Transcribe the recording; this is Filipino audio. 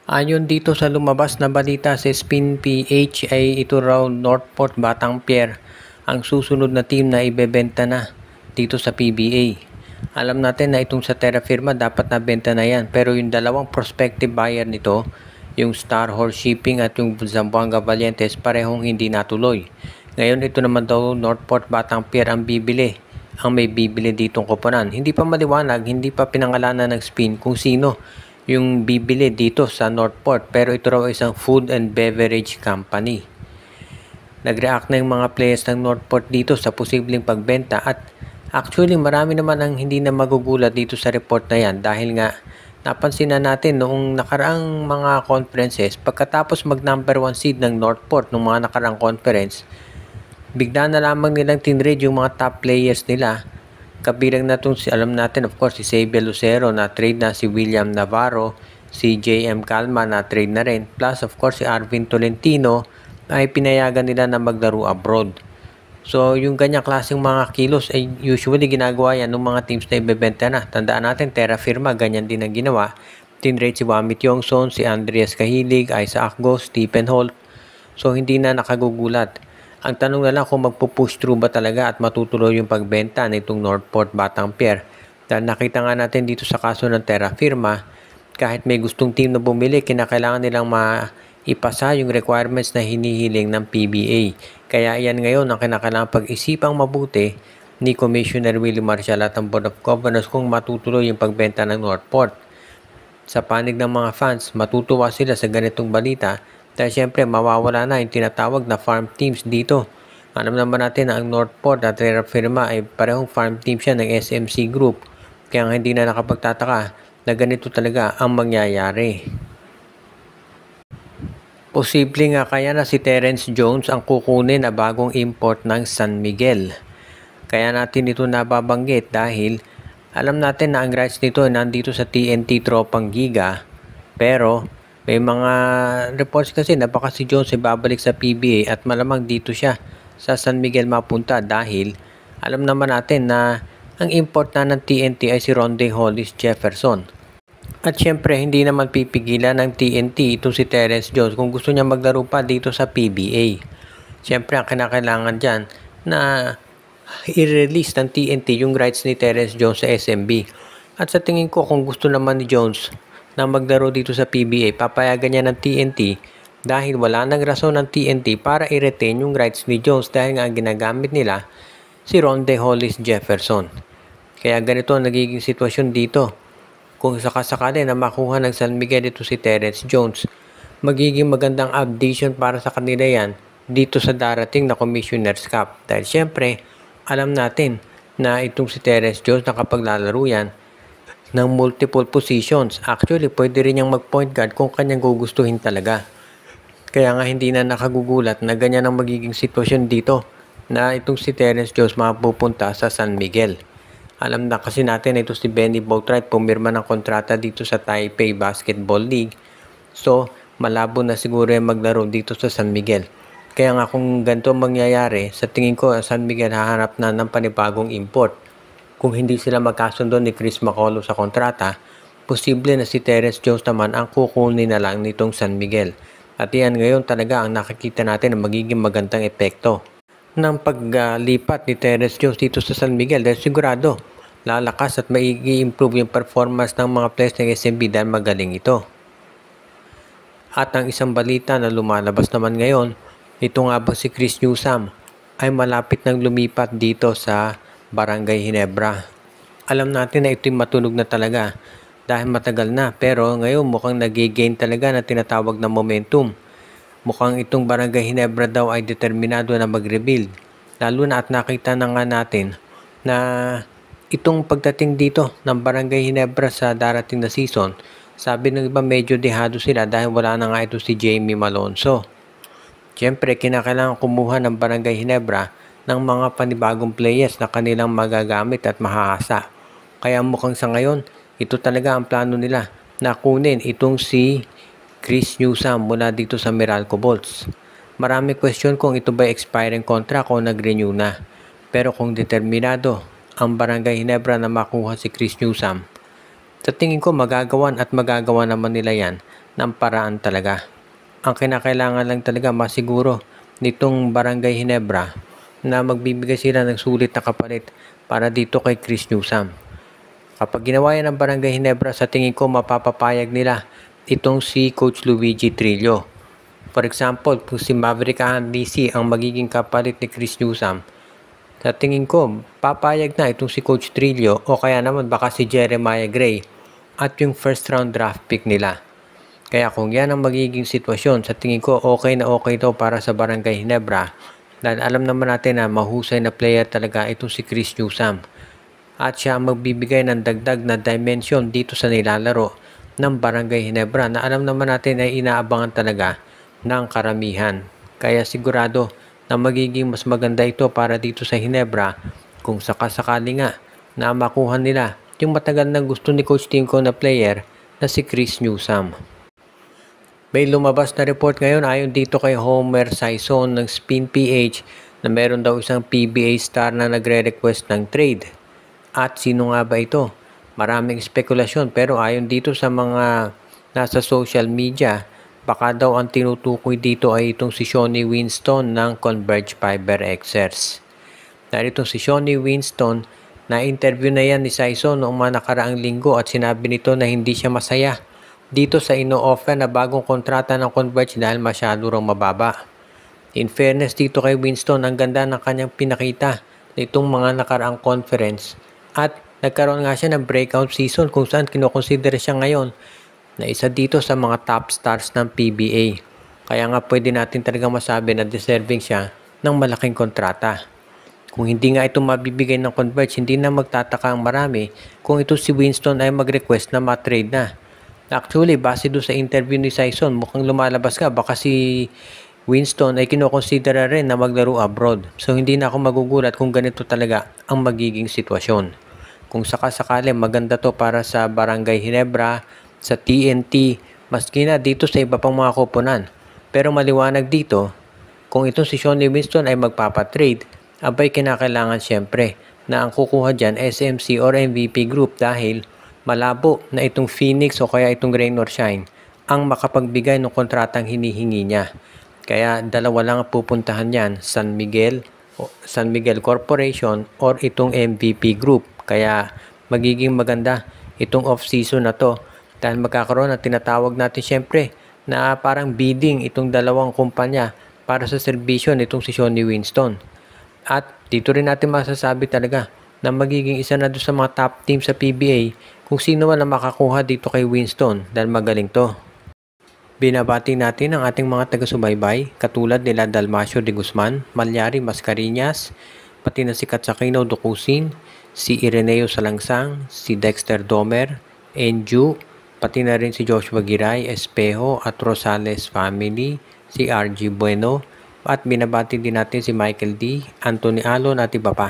Ayon dito sa lumabas na balita sa Spin PH ay ito raw Northport Batang Pier ang susunod na team na ibebenta na dito sa PBA. Alam natin na itong sa Terra Firma dapat nabenta na yan, pero yung dalawang prospective buyer nito, yung Star Horse Shipping at yung Zamboanga Valientes, parehong hindi natuloy. Ngayon ito naman daw Northport Batang Pier ang bibili, ang may bibili ditong koponan. Hindi pa maliwanag, hindi pa pinangalanan ng Spin kung sino yung bibili dito sa Northport, pero ito raw isang food and beverage company. Nag-react na yung mga players ng Northport dito sa posibleng pagbenta at actually marami naman ang hindi na magugulat dito sa report na yan dahil nga napansin na natin noong nakaraang mga conferences, pagkatapos mag number 1 seed ng Northport noong mga nakaraang conference, bigla na lamang nilang tinrade yung mga top players nila. Kabilang na itong, alam natin of course, si Xavier Lucero na trade na, si William Navarro, si JM Calma na trade na rin, plus of course si Arvin Tolentino ay pinayagan nila na maglaro abroad. So yung ganyang klaseng mga kilos ay usually ginagawa yan ng mga teams na ibebenta na. Tandaan natin, Terra Firma, ganyan din ang ginawa. Tinrade si Wamit Yongson, si Andreas Cahilig, Isaac Gos, Stephen Holt. So hindi na nakagugulat. Ang tanong na lang kung magpo-push through ba talaga at matutuloy yung pagbenta nitong Northport Batang Pier. Dahil nakita nga natin dito sa kaso ng Terra Firma, kahit may gustong team na bumili, kinakailangan nilang maipasa yung requirements na hinihiling ng PBA. Kaya yan ngayon ang kinakailangan pag-isipang mabuti ni Commissioner Willie Marcial at ang Board of Governors kung matutuloy yung pagbenta ng Northport. Sa panig ng mga fans, matutuwa sila sa ganitong balita dahil syempre mawawala na yung tinatawag na farm teams dito. Alam naman natin na ang Northport at Terra Firma ay parehong farm team siya ng SMC Group. Kaya hindi na nakapagtataka na ganito talaga ang mangyayari. Posible nga kaya na si Terence Jones ang kukunin na bagong import ng San Miguel. Kaya natin ito nababanggit dahil alam natin na ang rights nito nandito sa TNT Tropang Giga, pero may mga reports kasi na baka si Jones ay babalik sa PBA at malamang dito siya sa San Miguel mapunta dahil alam naman natin na ang import na ng TNT ay si Ronde Hollis Jefferson. At syempre hindi naman pipigilan ng TNT ito si Terence Jones kung gusto niya maglaro pa dito sa PBA. Syempre ang kinakailangan dyan na i-release ng TNT yung rights ni Terence Jones sa SMB. At sa tingin ko kung gusto naman ni Jones na maglaro dito sa PBA, papayagan niya ng TNT dahil wala nang rason ng TNT para i-retain yung rights ni Jones dahil nga ang ginagamit nila si Ronde Hollis Jefferson. Kaya ganito ang nagiging sitwasyon dito. Kung sakasakali na makuha ng San Miguel ito si Terence Jones, magiging magandang updation para sa kanila yan dito sa darating na Commissioner's Cup. Dahil syempre, alam natin na itong si Terence Jones nakapaglalaro yan ng multiple positions. Actually, pwede rin niyang mag-point guard kung kanyang gugustuhin talaga. Kaya nga hindi na nakagugulat na ganyan ang magiging sitwasyon dito na itong si Terence Jones mapupunta sa San Miguel. Alam na kasi natin ito si Benny Boatwright pumirma ng kontrata dito sa Taipei Basketball League. So, malabo na siguro yung maglaro dito sa San Miguel. Kaya nga kung ganito mangyayari, sa tingin ko San Miguel hahanap na ng panibagong import. Kung hindi sila magkasundo ni Chris McCullough sa kontrata, posible na si Terence Jones naman ang kukunin na lang nitong San Miguel. At yan ngayon talaga ang nakikita natin na magiging magandang epekto ng paglipat ni Terence Jones dito sa San Miguel dahil sigurado lalakas at mai-improve yung performance ng mga players ng SMB dahil magaling ito. At ang isang balita na lumalabas naman ngayon, ito nga ba si Chris Newsome ay malapit nang lumipat dito sa Barangay Ginebra. Alam natin na ito'y matunog na talaga dahil matagal na, pero ngayon mukhang nag-gain talaga na tinatawag na momentum. Mukhang itong Barangay Ginebra daw ay determinado na mag-rebuild. Lalo na at nakita na nga natin na itong pagdating dito ng Barangay Ginebra sa darating na season, sabi ng iba medyo dehado sila dahil wala na nga ito si Jamie Malonzo. Siyempre, kinakailangan kumuha ng Barangay Ginebra ng mga panibagong players na kanilang magagamit at mahahasa. Kaya mukhang sa ngayon, ito talaga ang plano nila na kunin itong si Chris Newsome mula dito sa Meralco Bolts. Marami question kung ito ba expiring contract o nag-renew na. Pero kung determinado ang Barangay Ginebra na makuha si Chris Newsome, sa tingin ko magagawan at magagawa naman nila yan ng paraan talaga. Ang kinakailangan lang talaga masiguro nitong Barangay Ginebra na magbibigay sila ng sulit na kapalit para dito kay Chris Newsome. Kapag ginawa yan ng Barangay Ginebra, sa tingin ko mapapapayag nila itong si Coach Luigi Trillo. For example, kung si Maverick Handisi ang magiging kapalit ni Chris Newsome, sa tingin ko papayag na itong si Coach Trillo o kaya naman baka si Jeremiah Gray at yung first round draft pick nila. Kaya kung yan ang magiging sitwasyon, sa tingin ko okay na okay to para sa Barangay Ginebra. Dahil alam naman natin na mahusay na player talaga itong si Chris Newsome. At siya ang magbibigay ng dagdag na dimension dito sa nilalaro ng Barangay Ginebra na alam naman natin ay inaabangan talaga ng karamihan. Kaya sigurado na magiging mas maganda ito para dito sa Ginebra kung sakasakali nga na makuha nila yung matagal na gusto ni Coach Timko na player na si Chris Newsome. May lumabas na report ngayon ayon dito kay Homer Sison ng Spin PH na meron daw isang PBA star na nagre-request ng trade. At sino nga ba ito? Maraming spekulasyon pero ayon dito sa mga nasa social media, baka daw ang tinutukoy dito ay itong si Shawnee Winston ng Converge Fiber Xers. Dahil itong si Shawnee Winston, na-interview na yan ni Sison noong mga nakaraang linggo at sinabi nito na hindi siya masaya dito sa ino-offer na bagong kontrata ng Converge dahil masyado raw mababa. In fairness dito kay Winston, ang ganda ng kanyang pinakita nitong mga nakaraang conference at nagkaroon nga siya ng breakout season kung saan kinoconsider siya ngayon na isa dito sa mga top stars ng PBA. Kaya nga pwede natin talaga masabi na deserving siya ng malaking kontrata. Kung hindi nga ito mabibigay ng Converge, hindi na magtataka ang marami kung ito si Winston ay mag-request na ma-trade na. Actually, base doon sa interview ni Sison, mukhang lumalabas ka baka si Winston ay kinoconsider rin na maglaro abroad. So hindi na ako magugulat kung ganito talaga ang magiging sitwasyon. Kung sakasakali maganda to para sa Barangay Ginebra, sa TNT, maski na dito sa iba pang mga koponan. Pero maliwanag dito, kung itong si Shawnee Winston ay magpapatrade, abay kinakailangan siyempre na ang kukuha dyan SMC or MVP group dahil malabo na itong Phoenix o kaya itong Rain or Shine ang makapagbigay ng kontratang hinihingi niya. Kaya dalawa lang ang pupuntahan yan, San Miguel Corporation or itong MVP group. Kaya magiging maganda itong off-season na to dahil magkakaroon ng tinatawag natin siyempre na parang bidding itong dalawang kumpanya para sa serbisyo nitong si Shawnee Winston. At dito rin natin masasabi talaga na magiging isa na doon sa mga top team sa PBA kung sino man ang makakuha dito kay Winston dahil magaling to. Binabati natin ang ating mga taga-subaybay katulad nila Dalmacio de Guzman, Malyari Mascareñas, pati na si Katsakino Dukusin, si Ireneo Salangsang, si Dexter Domer, Enju, pati na rin si Joshua Giray, Espejo at Rosales family, si RG Bueno, at binabati din natin si Michael D, Anthony Alon at iba pa.